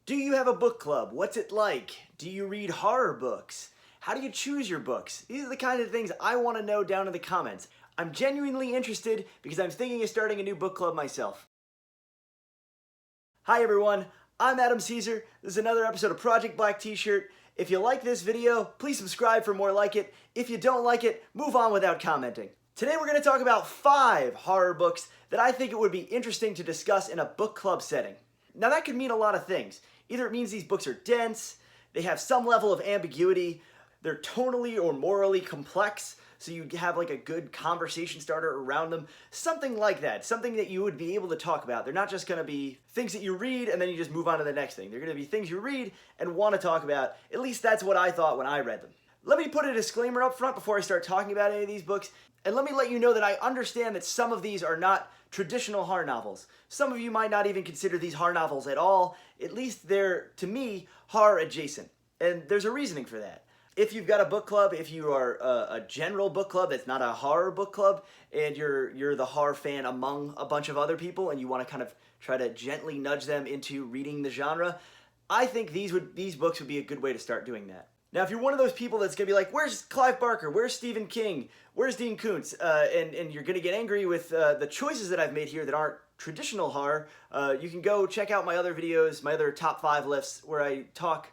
Do you have a book club? What's it like? Do you read horror books? How do you choose your books? These are the kind of things I want to know down in the comments. I'm genuinely interested because I'm thinking of starting a new book club myself. Hi everyone, I'm Adam Caesar. This is another episode of Project Black T-Shirt. If you like this video, please subscribe for more like it. If you don't like it, move on without commenting. Today we're going to talk about 5 horror books that I think it would be interesting to discuss in a book club setting. Now that could mean a lot of things. Either it means these books are dense, they have some level of ambiguity, they're tonally or morally complex, so you have like a good conversation starter around them, something like that, something that you would be able to talk about. They're not just going to be things that you read and then you just move on to the next thing. They're going to be things you read and want to talk about. At least that's what I thought when I read them. Let me put a disclaimer up front before I start talking about any of these books, and let me let you know that I understand that some of these are not traditional horror novels. Some of you might not even consider these horror novels at all. At least they're, to me, horror adjacent. And there's a reasoning for that. If you've got a book club, if you are a general book club that's not a horror book club, and you're the horror fan among a bunch of other people, and you want to kind of try to gently nudge them into reading the genre, I think these books would be a good way to start doing that. Now, if you're one of those people that's going to be like, where's Clive Barker, where's Stephen King, where's Dean Koontz, and you're going to get angry with the choices that I've made here that aren't traditional horror, you can go check out my other videos, my other top 5 lists, where I talk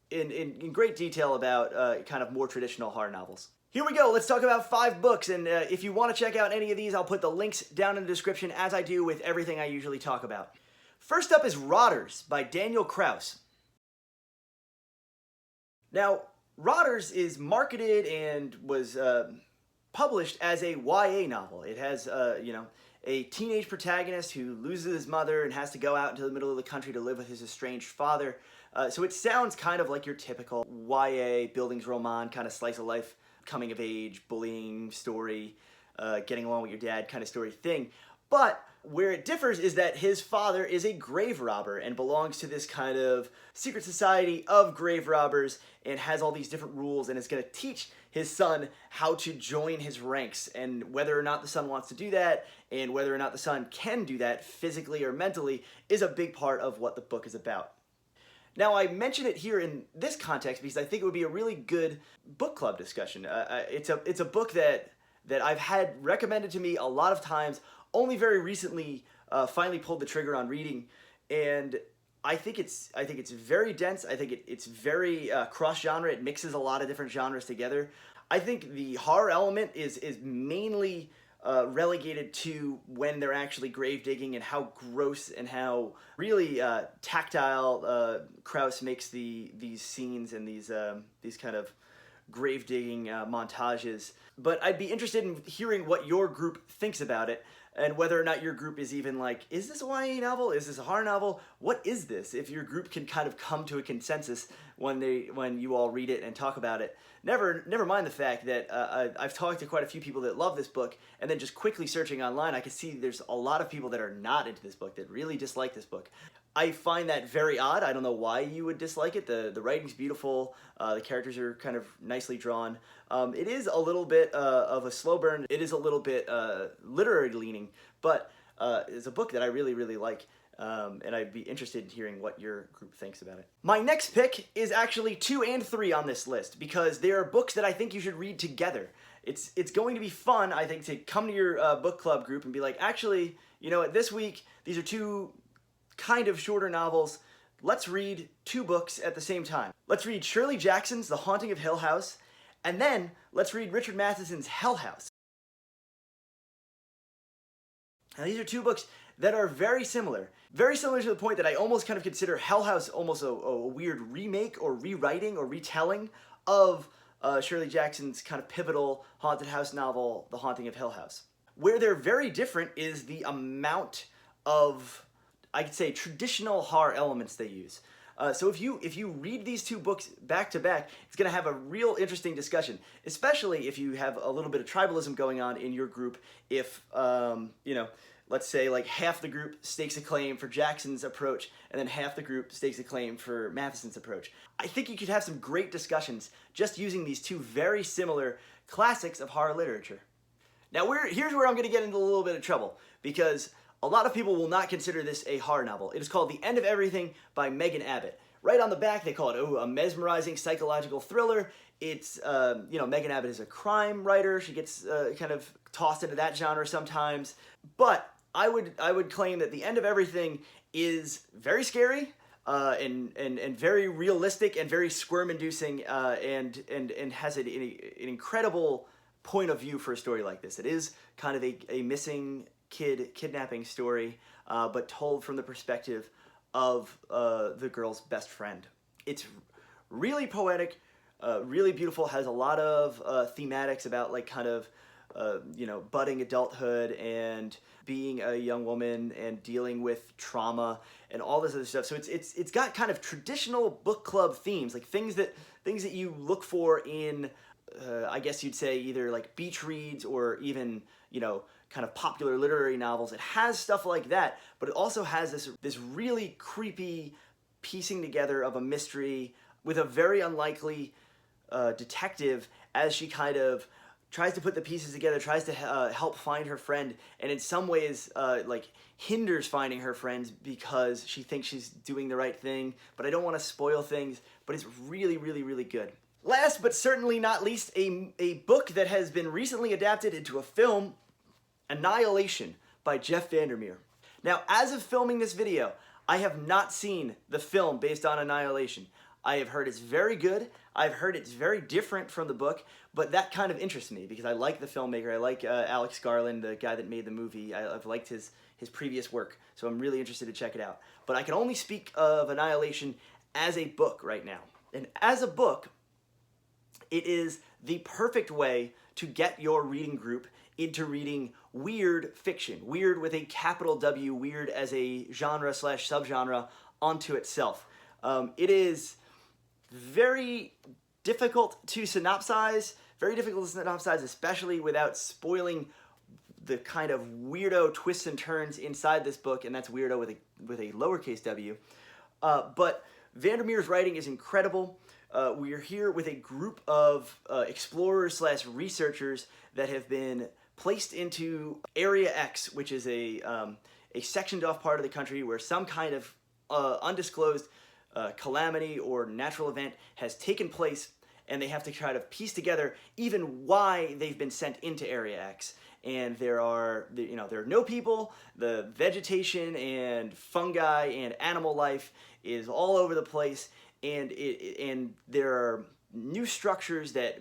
in great detail about kind of more traditional horror novels. Here we go, let's talk about 5 books, and if you want to check out any of these, I'll put the links down in the description as I do with everything I usually talk about. First up is Rotters by Daniel Kraus. Now, Rotters is marketed and was published as a YA novel. It has, a teenage protagonist who loses his mother and has to go out into the middle of the country to live with his estranged father. So it sounds kind of like your typical YA, Bildungsroman, kind of slice of life, coming of age, bullying story, getting along with your dad kind of story thing. But where it differs is that his father is a grave robber and belongs to this kind of secret society of grave robbers and has all these different rules and is going to teach his son how to join his ranks, and whether or not the son wants to do that and whether or not the son can do that physically or mentally is a big part of what the book is about. Now, I mention it here in this context because I think it would be a really good book club discussion. It's a book that I've had recommended to me a lot of times, only very recently finally pulled the trigger on reading, and I think it's very dense. I think it's very cross-genre. It mixes a lot of different genres together. I think the horror element is mainly relegated to when they're actually grave digging and how gross and how really tactile Kraus makes these scenes and these kind of grave digging montages. But I'd be interested in hearing what your group thinks about it, and whether or not your group is even like, is this a YA novel? Is this a horror novel? What is this? If your group can kind of come to a consensus when you all read it and talk about it. Never mind the fact that I've talked to quite a few people that love this book, and then just quickly searching online, I can see there's a lot of people that are not into this book, that really dislike this book. I find that very odd. I don't know why you would dislike it. The writing's beautiful. The characters are kind of nicely drawn. It is a little bit of a slow burn. It is a little bit literary leaning, but it's a book that I really, really like. And I'd be interested in hearing what your group thinks about it. My next pick is actually 2 and 3 on this list because they are books that I think you should read together. It's going to be fun, I think, to come to your book club group and be like, actually, this week, these are 2 kind of shorter novels. Let's read 2 books at the same time. Let's read Shirley Jackson's The Haunting of Hill House, and then let's read Richard Matheson's Hell House. Now these are 2 books that are very similar to the point that I almost kind of consider Hell House almost a weird remake or rewriting or retelling of Shirley Jackson's kind of pivotal haunted house novel, The Haunting of Hill House. Where they're very different is the amount of, I could say, traditional horror elements they use. So if you read these 2 books back to back, it's going to have a real interesting discussion, especially if you have a little bit of tribalism going on in your group. If, let's say like half the group stakes a claim for Jackson's approach and then half the group stakes a claim for Matheson's approach. I think you could have some great discussions just using these 2 very similar classics of horror literature. Now here's where I'm going to get into a little bit of trouble, because A lot of people will not consider this a horror novel. It is called The End of Everything by Megan Abbott. Right on the back, they call it a mesmerizing psychological thriller. It's, Megan Abbott is a crime writer. She gets kind of tossed into that genre sometimes. But I would claim that The End of Everything is very scary and very realistic and very squirm-inducing and has an incredible point of view for a story like this. It is kind of a missing kid kidnapping story, but told from the perspective of the girl's best friend. It's really poetic, really beautiful, has a lot of thematics about like kind of budding adulthood and being a young woman and dealing with trauma and all this other stuff. So it's got kind of traditional book club themes, like things that you look for in I guess you'd say either like beach reads or even kind of popular literary novels. It has stuff like that, but it also has this really creepy piecing together of a mystery with a very unlikely detective as she kind of tries to put the pieces together, tries to help find her friend, and in some ways like hinders finding her friends because she thinks she's doing the right thing. But I don't want to spoil things, but it's really, really, really good. Last but certainly not least, a book that has been recently adapted into a film, Annihilation by Jeff Vandermeer. Now, as of filming this video, I have not seen the film based on Annihilation. I have heard it's very good. I've heard it's very different from the book, but that kind of interests me because I like the filmmaker. I like Alex Garland, the guy that made the movie. I've liked his previous work, so I'm really interested to check it out. But I can only speak of Annihilation as a book right now. And as a book, it is the perfect way to get your reading group into reading weird fiction. Weird with a capital W, weird as a genre / subgenre onto itself. It is very difficult to synopsize, especially without spoiling the kind of weirdo twists and turns inside this book, and that's weirdo with a lowercase w. But Vandermeer's writing is incredible. We are here with a group of explorers / researchers that have been placed into Area X, which is a sectioned off part of the country where some kind of undisclosed calamity or natural event has taken place, and they have to try to piece together even why they've been sent into Area X. And there are no people. The vegetation and fungi and animal life is all over the place, and there are new structures that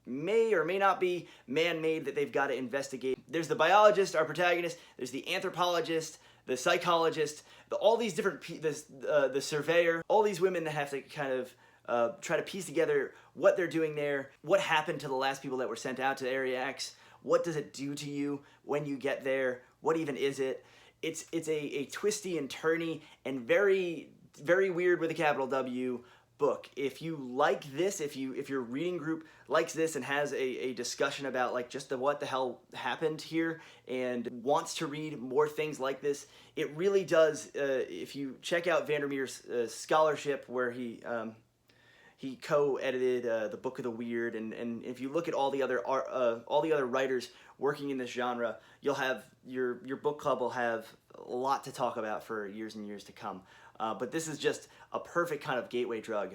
may or may not be man-made that they've got to investigate. There's the biologist, our protagonist. There's the anthropologist, the psychologist, all these different the surveyor. All these women that have to kind of try to piece together what they're doing there, what happened to the last people that were sent out to Area X. What does it do to you when you get there? What even is it? It's a twisty and turny and very, very weird with a capital W book. If you like this, if your reading group likes this and has a discussion about like just what the hell happened here and wants to read more things like this, it really does. If you check out Vandermeer's scholarship, where he co-edited the Book of the Weird, and if you look at all the other writers working in this genre, you'll have your book club will have a lot to talk about for years and years to come. But this is just a perfect kind of gateway drug,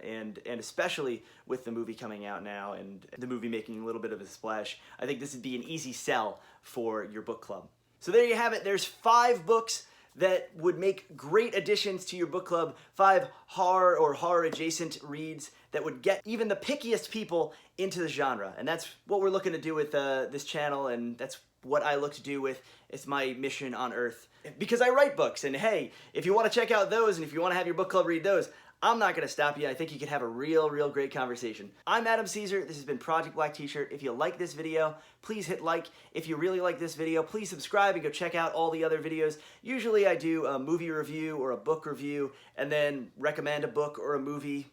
and especially with the movie coming out now and the movie making a little bit of a splash, I think this would be an easy sell for your book club. So there you have it. There's 5 books that would make great additions to your book club, 5 horror or horror-adjacent reads that would get even the pickiest people into the genre. And that's what we're looking to do with this channel, and that's what I look to do with it's my mission on Earth. Because I write books, and hey, if you want to check out those and if you want to have your book club read those, I'm not going to stop you. I think you can have a real great conversation. I'm Adam Caesar. This has been Project Black T-Shirt. If you like this video, please hit like. If you really like this video, please subscribe and go check out all the other videos. Usually I do a movie review or a book review and then recommend a book or a movie,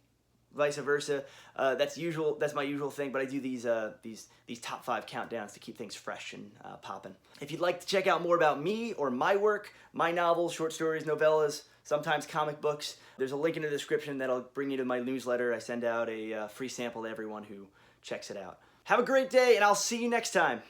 vice versa. That's my usual thing, but I do these top 5 countdowns to keep things fresh and popping. If you'd like to check out more about me or my work, my novels, short stories, novellas, sometimes comic books, there's a link in the description that'll bring you to my newsletter. I send out a free sample to everyone who checks it out. Have a great day, and I'll see you next time.